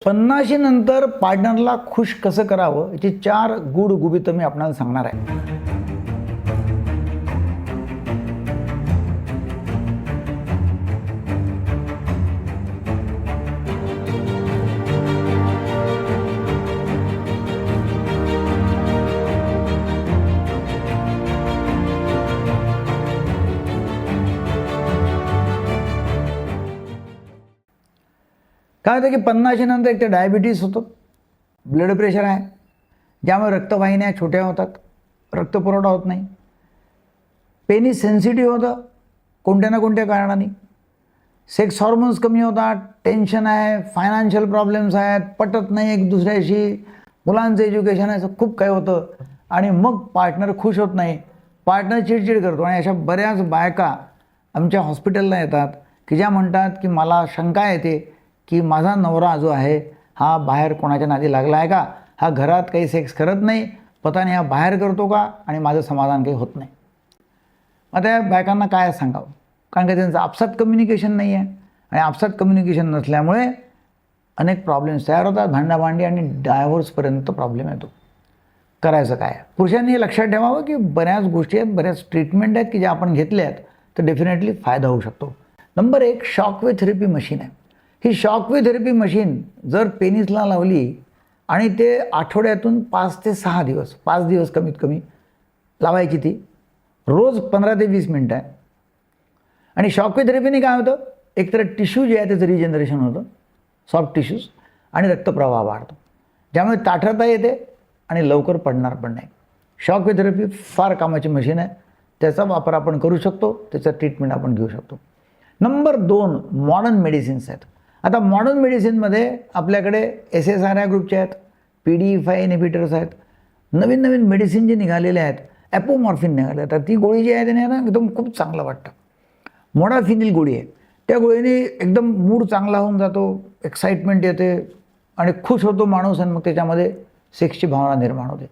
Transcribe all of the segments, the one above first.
50 नंतर पार्टनरला खुश कसं करावं याची 4 गुड गुपितं मी आपल्याला सांगणार आहे. काय होतं की 50 नंतर एक तर डायबिटीज होतो, ब्लड प्रेशर आहे, ज्यामुळे रक्तवाहिन्या छोट्या होतात, रक्तपुरवठा होत नाही, पेनिस सेन्सिटिव्ह होतं कोणत्या ना कोणत्या कारणाने, सेक्स हॉर्मोन्स कमी होतात, टेन्शन आहे, फायनान्शियल प्रॉब्लेम्स आहेत, पटत नाही एक दुसऱ्याशी, मुलांचं एज्युकेशन आहे, खूप काही होतं आणि मग पार्टनर खुश होत नाही, पार्टनर चिडचिड करतो. आणि अशा बऱ्याच बायका आमच्या हॉस्पिटलला येतात की ज्या म्हणतात की मला शंका येते की माझा नवरा जो आहे हा बाहेर कोणाच्या नादी लागला आहे का, हा घरात काही सेक्स करत नाही, पता नाही हा बाहेर करतो का, आणि माझं समाधान काही होत नाही. आता या बायकांना काय सांगावं, कारण की त्यांचं आपसात कम्युनिकेशन नाही आहे आणि आपसात कम्युनिकेशन नसल्यामुळे अनेक प्रॉब्लेम्स तयार होतात, भांडाभांडी आणि डायव्होर्सपर्यंत प्रॉब्लेम येतो. करायचं काय? पुरुषांनी हे लक्षात ठेवावं की बऱ्याच गोष्टी आहेत, बऱ्याच ट्रीटमेंट आहेत की ज्या आपण घेतल्या आहेत तर डेफिनेटली फायदा होऊ शकतो. नंबर 1 शॉकवे थेरपी मशीन आहे. ही शॉकवे थेरपी मशीन जर पेनिसला लावली आणि ते आठवड्यातून 5 ते 6 दिवस 5 दिवस कमीत कमी लावायची, ती रोज 15 ते 20 मिनटं आहे. आणि शॉकवे थेरपीने काय होतं, एकतर टिश्यू जे आहे त्याचं रिजनरेशन होतं, सॉफ्ट टिश्यूज, आणि रक्तप्रवाह वाढतो, ज्यामुळे ताठरता येते आणि लवकर पडणार पण नाही. शॉकवे थेरपी फार कामाची मशीन आहे, त्याचा वापर आपण करू शकतो, त्याचं ट्रीटमेंट आपण घेऊ शकतो. नंबर 2 मॉडर्न मेडिसिन्स आहेत. आता मॉडर्न मेडिसिनमध्ये आपल्याकडे SSRI ग्रुपचे आहेत, PDE5 इनहिबिटर्स आहेत, नवीन नवीन मेडिसिन जे निघालेले आहेत, ॲपोमॉर्फिन निघाले. तर ती गोळी जी आहे त्याने ना एकदम खूप चांगलं वाटतं. मोडाफिनिल गोळी आहे, त्या गोळीने एकदम मूड चांगला होऊन जातो, एक्साइटमेंट येते आणि खुश होतो माणूस, आणि मग त्याच्यामध्ये सेक्सची भावना निर्माण होते.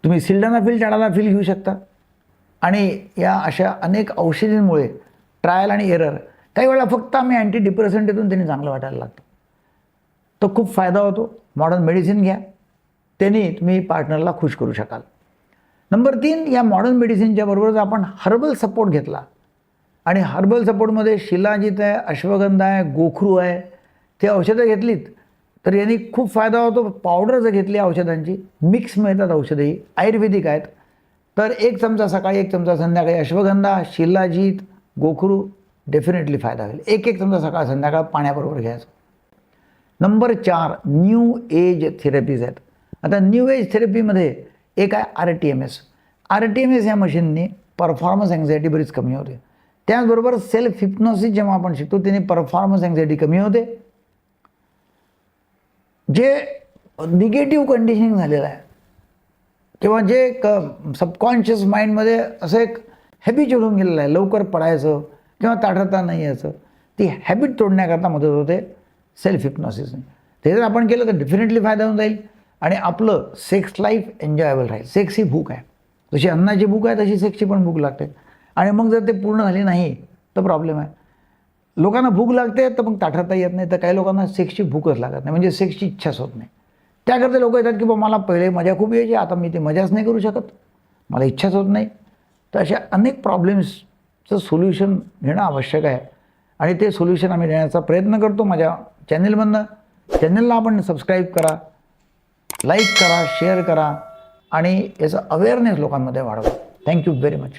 तुम्ही सिल्डनाफिल, टाडालाफिल घेऊ शकता. आणि या अशा अनेक औषधींमुळे ट्रायल आणि एरर, काही वेळा फक्त आम्ही अँटी डिप्रेसंट देऊन त्यांनी चांगलं वाटायला लागतं, तो खूप फायदा होतो. मॉडर्न मेडिसिन घ्या, त्यांनी तुम्ही पार्टनरला खुश करू शकाल. नंबर 3 या मॉडर्न मेडिसिनच्या बरोबरच आपण हर्बल सपोर्ट घेतला, आणि हर्बल सपोर्टमध्ये शिलाजीत आहे, अश्वगंधा आहे, गोखरू आहे, ते औषधं घेतलीत तर यांनी खूप फायदा होतो. पावडर जर घेतली औषधांची, मिक्स मिळतात औषधंही, आयुर्वेदिक आहेत, तर 1 चमचा सकाळी 1 चमचा संध्याकाळी अश्वगंधा, शिलाजीत, गोखरू, डेफिनेटली फायदा होईल. 1 चमचा सकाळ संध्याकाळ पाण्याबरोबर घ्यायचं. नंबर 4 न्यू एज थेरपीज आहेत. आता न्यू एज थेरपीमध्ये एक आहे RTMS. RTMS या मशीनने परफॉर्मन्स अँक्झायटी बरीच कमी होते. त्याचबरोबर सेल्फ हिप्नोसिस जेव्हा आपण शिकतो त्याने परफॉर्मन्स अँक्झायटी कमी होते. जे निगेटिव्ह कंडिशनिंग झालेलं आहे किंवा जे सबकॉन्शियस माइंडमध्ये असं एक हॅबिच्युअल होऊन गेलेलं आहे, लवकर पडायचं किंवा ताठरता नाही याचं, ती हॅबिट तोडण्याकरता मदत होते सेल्फ हिप्नॉसिसने. ते जर आपण केलं तर डेफिनेटली फायदा होऊन जाईल आणि आपलं सेक्स लाईफ एन्जॉयबल राहील. सेक्स ही भूक आहे, जशी अन्नाची भूक आहे तशी सेक्सची पण भूक लागते, आणि मग जर ते पूर्ण झाली नाही तर प्रॉब्लेम आहे. लोकांना भूक लागते तर मग ताठरता येत नाही, तर काही लोकांना सेक्सची भूकच लागत नाही, म्हणजे सेक्सची इच्छाच होत नाही. त्याकरता लोक येतात की बा मला पहिले मजा खूप यायची, आता मी ते मजाच नाही करू शकत, मला इच्छाच होत नाही. तर अशा अनेक प्रॉब्लेम्सचं सोल्युशन घेणं आवश्यक आहे, आणि ते सोल्युशन आम्ही देण्याचा प्रयत्न करतो माझ्या चॅनेलमधनं. चॅनलला आपण सबस्क्राईब करा, लाईक करा, शेअर करा, आणि याचा अवेअरनेस लोकांमध्ये वाढवा. Thank you very much.